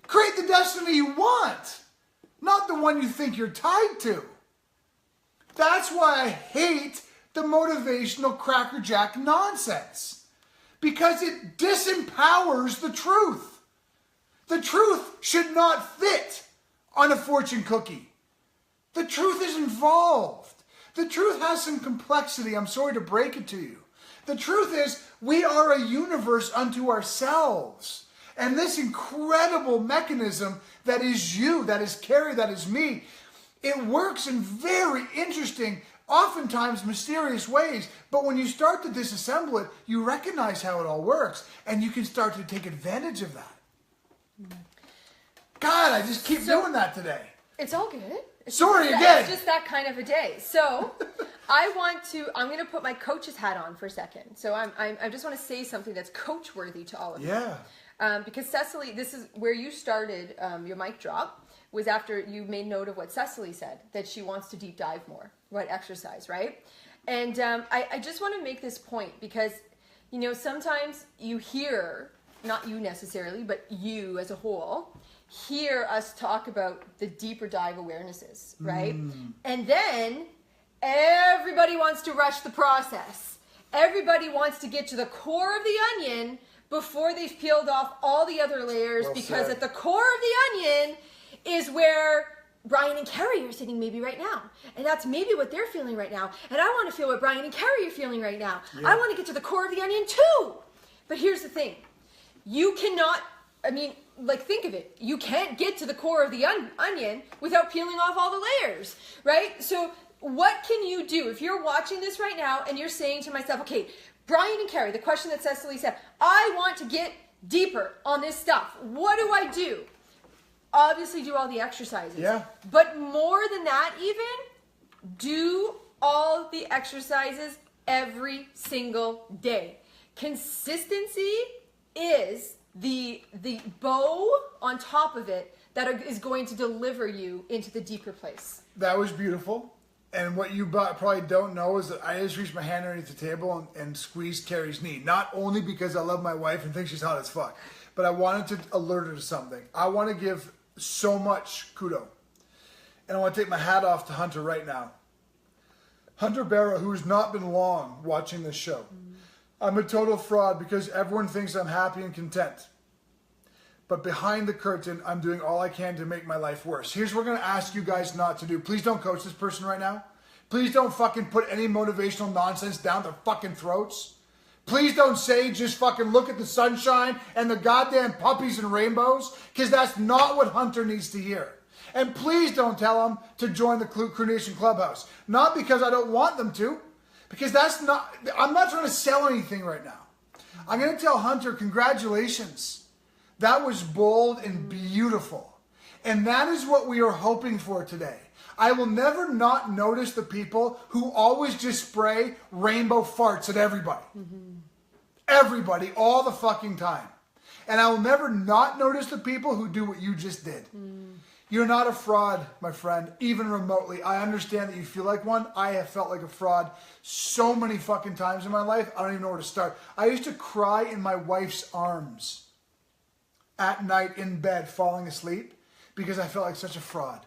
Create the destiny you want, not the one you think you're tied to. That's why I hate the motivational crackerjack nonsense. Because it disempowers the truth. The truth should not fit on a fortune cookie. The truth is involved. The truth has some complexity. I'm sorry to break it to you. The truth is we are a universe unto ourselves. And this incredible mechanism that is you, that is Carrie, that is me, it works in very interesting, oftentimes mysterious ways. But when you start to disassemble it, you recognize how it all works. And you can start to take advantage of that. God, I just keep doing that today. It's all good. Sorry again. It's just that kind of a day. So I'm going to put my coach's hat on for a second. So I just want to say something that's coach worthy to all of you. Yeah. Because Cecily, this is where you started your mic drop, was after you made note of what Cecily said, that she wants to deep dive more, what exercise, right? And I just want to make this point because, you know, sometimes you hear, not you necessarily, but you as a whole, hear us talk about the deeper dive awarenesses, right? And then everybody wants to rush the process. Everybody wants to get to the core of the onion before they've peeled off all the other layers, because at the core of the onion is where Brian and Carrie are sitting maybe right now. And that's maybe what they're feeling right now. And I want to feel what Brian and Carrie are feeling right now. Yeah. I want to get to the core of the onion too. But here's the thing. You cannot, I mean, like, think of it. You can't get to the core of the onion without peeling off all the layers, right? So what can you do if you're watching this right now and you're saying to myself, okay, Brian and Carrie, the question that Cecily said, I want to get deeper on this stuff. What do I do? Obviously do all the exercises. Yeah. But more than that even, do all the exercises every single day. Consistency is the bow on top of it that is going to deliver you into the deeper place. That was beautiful. And what you probably don't know is that I just reached my hand underneath the table and squeezed Carrie's knee. Not only because I love my wife and think she's hot as fuck, but I wanted to alert her to something. I want to give so much kudo. And I want to take my hat off to Hunter right now. Hunter Barra, who has not been long watching this show. I'm a total fraud because everyone thinks I'm happy and content. But behind the curtain, I'm doing all I can to make my life worse. Here's what we're going to ask you guys not to do. Please don't coach this person right now. Please don't fucking put any motivational nonsense down their fucking throats. Please don't say just fucking look at the sunshine and the goddamn puppies and rainbows, because that's not what Hunter needs to hear. And please don't tell him to join the Crew Nation Clubhouse. Not because I don't want them to, because that's not, I'm not trying to sell anything right now. I'm going to tell Hunter, congratulations. That was bold and beautiful. And that is what we are hoping for today. I will never not notice the people who always just spray rainbow farts at everybody. Everybody, all the fucking time. And I will never not notice the people who do what you just did. You're not a fraud, my friend, even remotely. I understand that you feel like one. I have felt like a fraud so many fucking times in my life, I don't even know where to start. I used to cry in my wife's arms at night in bed, falling asleep, because I felt like such a fraud.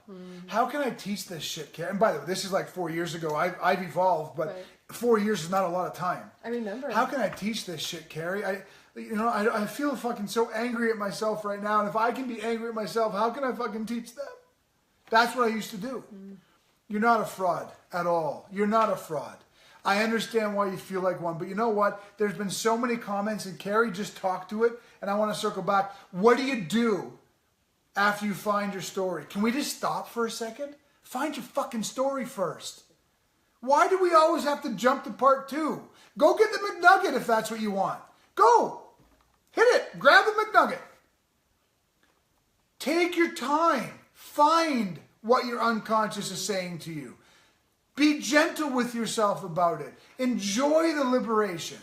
How can I teach this shit, Karen? And by the way, this is like 4 years ago. I've evolved, but 4 years is not a lot of time. I remember. How can I teach this shit, Carrie? I feel fucking so angry at myself right now. And if I can be angry at myself, how can I fucking teach them? That's what I used to do. You're not a fraud at all. You're not a fraud. I understand why you feel like one, but you know what? There's been so many comments, and Carrie just talked to it, and I want to circle back. What do you do after you find your story? Can we just stop for a second? Find your fucking story first. Why do we always have to jump to part 2? Go get the McNugget if that's what you want. Go. Hit it. Grab the McNugget. Take your time. Find what your unconscious is saying to you. Be gentle with yourself about it. Enjoy the liberation.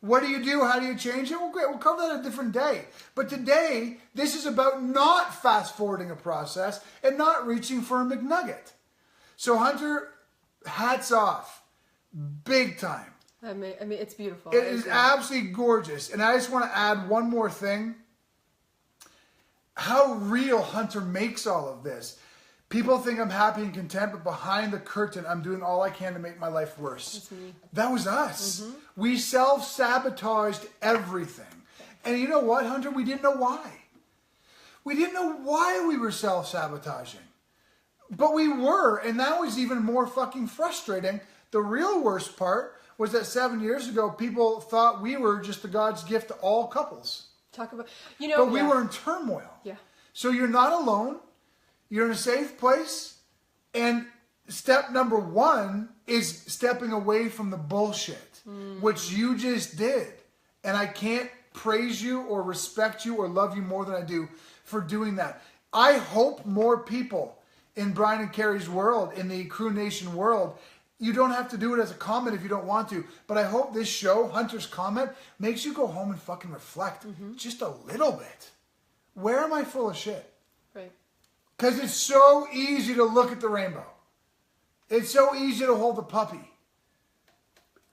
What do you do? How do you change it? Well, great. We'll cover that a different day. But today, this is about not fast-forwarding a process and not reaching for a McNugget. So, Hunter, hats off. Big time. I mean, it's beautiful. It is absolutely gorgeous. And I just want to add one more thing. how real Hunter makes all of this. People think I'm happy and content, but behind the curtain, I'm doing all I can to make my life worse. That's me. That was us. We self-sabotaged everything. And you know what, Hunter? We didn't know why. We didn't know why we were self-sabotaging. But we were, and that was even more fucking frustrating. The real worst part was that 7 years ago, people thought we were just the God's gift to all couples. Talk about, you know. But we were in turmoil. Yeah. So you're not alone. You're in a safe place. And step number one is stepping away from the bullshit, which you just did. And I can't praise you or respect you or love you more than I do for doing that. I hope more people in Brian and Carrie's world, in the Crew Nation world, you don't have to do it as a comment if you don't want to, but I hope this show, Hunter's comment, makes you go home and fucking reflect just a little bit. Where am I full of shit? Right. Because it's so easy to look at the rainbow. It's so easy to hold the puppy.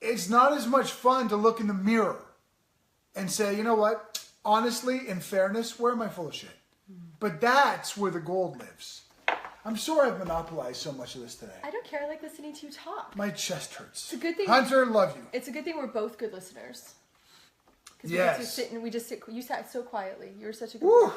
It's not as much fun to look in the mirror and say, you know what? Honestly, in fairness, where am I full of shit? But that's where the gold lives. I'm sorry I've monopolized so much of this today. I don't care. I like listening to you talk. My chest hurts. It's a good thing. Hunter, love you. It's a good thing we're both good listeners. Yes. You sat so quietly. You were such a good Woo.